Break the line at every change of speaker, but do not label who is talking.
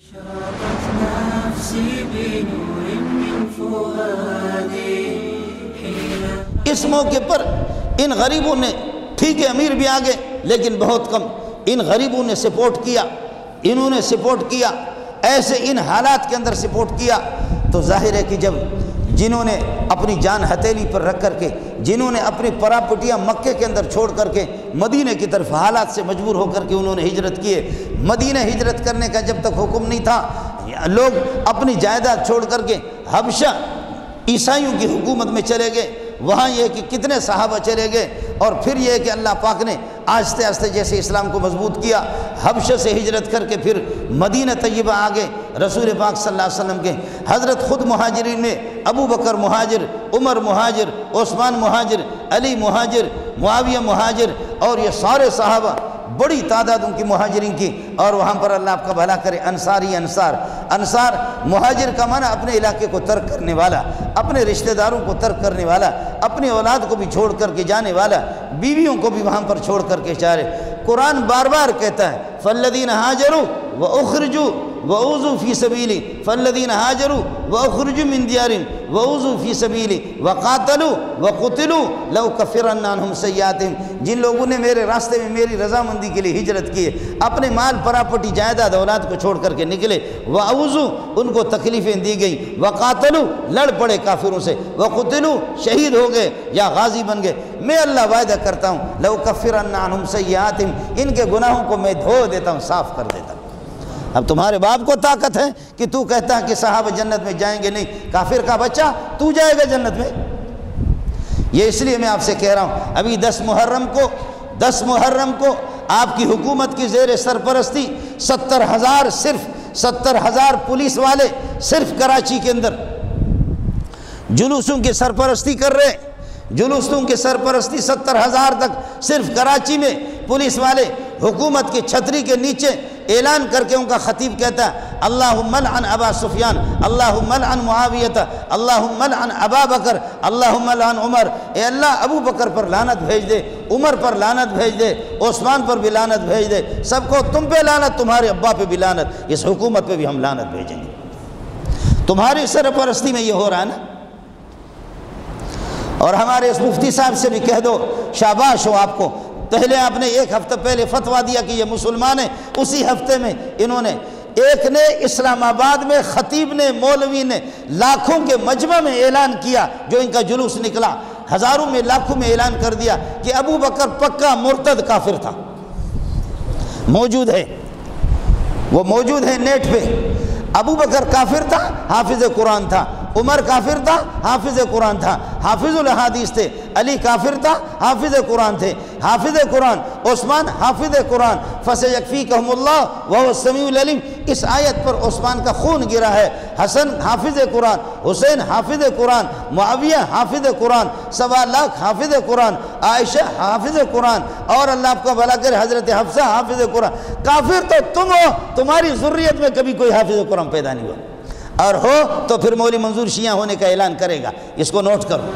اس موقع پر ان غریبوں نے، ٹھیک ہے امیر بھی آگے لیکن بہت کم، ان غریبوں نے سپورٹ کیا، انہوں نے سپورٹ کیا، ایسے ان حالات کے اندر سپورٹ کیا تو ظاہر ہے کہ جب جنہوں نے اپنی جان ہتھیلی پر رکھ کر کے، جنہوں نے اپنی پراپرٹیاں مکے کے اندر چھوڑ کر کے مدینہ کی طرف حالات سے مجبور ہو کر کے انہوں نے ہجرت کیے، مدینہ ہجرت کرنے کا جب تک حکم نہیں تھا، لوگ اپنی جائیداد چھوڑ کر کے حبشہ عیسائیوں کی حکومت میں چلے گئے، وہاں یہ کہ کتنے صحابہ چلے گئے، اور پھر یہ کہ اللہ پاک نے آہستہ آہستہ جیسے اسلام کو مضبوط کیا، حبشہ سے ہجرت کر کے پھر مدینہ طیبہ آگے رسول پاک صلی اللہ علیہ وسلم کے، حضرت خود مہاجرین میں ابو بکر مہاجر، عمر مہاجر، عثمان مہاجر، علی مہاجر، معاویہ مہاجر، اور یہ سارے صحابہ بڑی تعداد ان کی مہاجرین کی، اور وہاں پر اللہ آپ کا بھلا کرے انصاری انصار مہاجر کا معنی اپنے علاقے کو ترک کرنے والا، اپنے رشتہ داروں کو ترک کرنے والا، اپنی اولاد کو بھی چھوڑ کر کے جانے والا، بیویوں کو بھی وہاں پر چھوڑ کر کے جا رہے۔ قرآن بار بار کہتا ہے فالذین ہاجروا واخرجوا واوذوا فی سبیلی، فالذین ہاجروا واخرجوا من دیارہم واوذوا فی سبیلی وقاتلوا وقتلوا لأکفرن عنہم سیئاتہم، جن لوگوں نے میرے راستے میں میری رضامندی کے لیے ہجرت کی ہے، اپنے مال پراپرٹی جائیداد اولاد کو چھوڑ کر کے نکلے، واوذوا ان کو تکلیفیں دی گئی، وقاتلوا لڑ پڑے کافروں سے، وقتلوا شہید ہو گئے یا غازی بن گئے، میں اللہ وعدہ کرتا ہوں لأکفرن عنہم سیئاتہم، ان کے گناہوں کو میں دھو دیتا ہوں، صاف کر دیتا ہوں۔ اب تمہارے باپ کو طاقت ہے کہ تو کہتا ہے کہ صحابہ جنت میں جائیں گے، نہیں، کافر کا بچہ تو جائے گا جنت میں؟ یہ اس لیے میں آپ سے کہہ رہا ہوں، ابھی 10 محرم کو آپ کی حکومت کی زیر سرپرستی 70,000 صرف 70,000 پولیس والے صرف کراچی کے اندر جلوسوں کی سرپرستی کر رہے ہیں، جلوسوں کی سرپرستی 70,000 تک صرف کراچی میں پولیس والے حکومت کی چھتری کے نیچے اعلان کر کے ان کا خطیب کہتا ہے اللہم لعن ابا سفیان، اللہم لعن معاویہ، اللہم لعن ابا بکر، اللہم لعن عمر، اے اللہ ابو بکر پر لعنت بھیج دے، عمر پر لعنت بھیج دے، عثمان پر بھی لعنت بھیج دے، سب کو تم پہ لعنت، تمہارے ابا پہ بھی لعنت، اس حکومت پہ بھی ہم لعنت بھیجیں گے۔ تمہاری سرپرستی میں یہ ہو رہا ہے نا۔ اور ہمارے اس مفتی صاحب سے بھی کہہ دو شاباش ہو آپ کو، پہلے آپ نے 1 ہفتہ پہلے فتویٰ دیا کہ یہ مسلمان ہیں، اسی ہفتے میں انہوں نے ایک نے اسلام آباد میں خطیب نے مولوی نے لاکھوں کے مجمع میں اعلان کیا، جو ان کا جلوس نکلا ہزاروں میں لاکھوں میں اعلان کر دیا کہ ابو بکر پکا مرتد کافر تھا، موجود ہے، وہ موجود ہے نیٹ پہ، ابو بکر کافر تھا، حافظ قرآن تھا، عمر کافر تھا، حافظ قرآن تھا، حافظ الحدیث تھے، علی کافر تھا، حافظ قرآن تھے، حافظ قرآن عثمان حافظ قرآن، فسیکفیکہم اللہ وہو السمیع العلیم، اس آیت پر عثمان کا خون گرا ہے، حسن حافظ قرآن، حسین حافظ قرآن، معاویہ حافظ قرآن، 1.25 لاکھ حافظ قرآن، عائشہ حافظ قرآن، اور اللہ آپ کا بھلا کرے حضرت حفصہ حافظ قرآن۔ کافر تو تم ہو، تمہاری ذریت میں کبھی کوئی حافظ قرآن پیدا نہیں ہوا، اور ہو تو پھر مولوی منظور شیعہ ہونے کا اعلان کرے گا، اس کو نوٹ کرو۔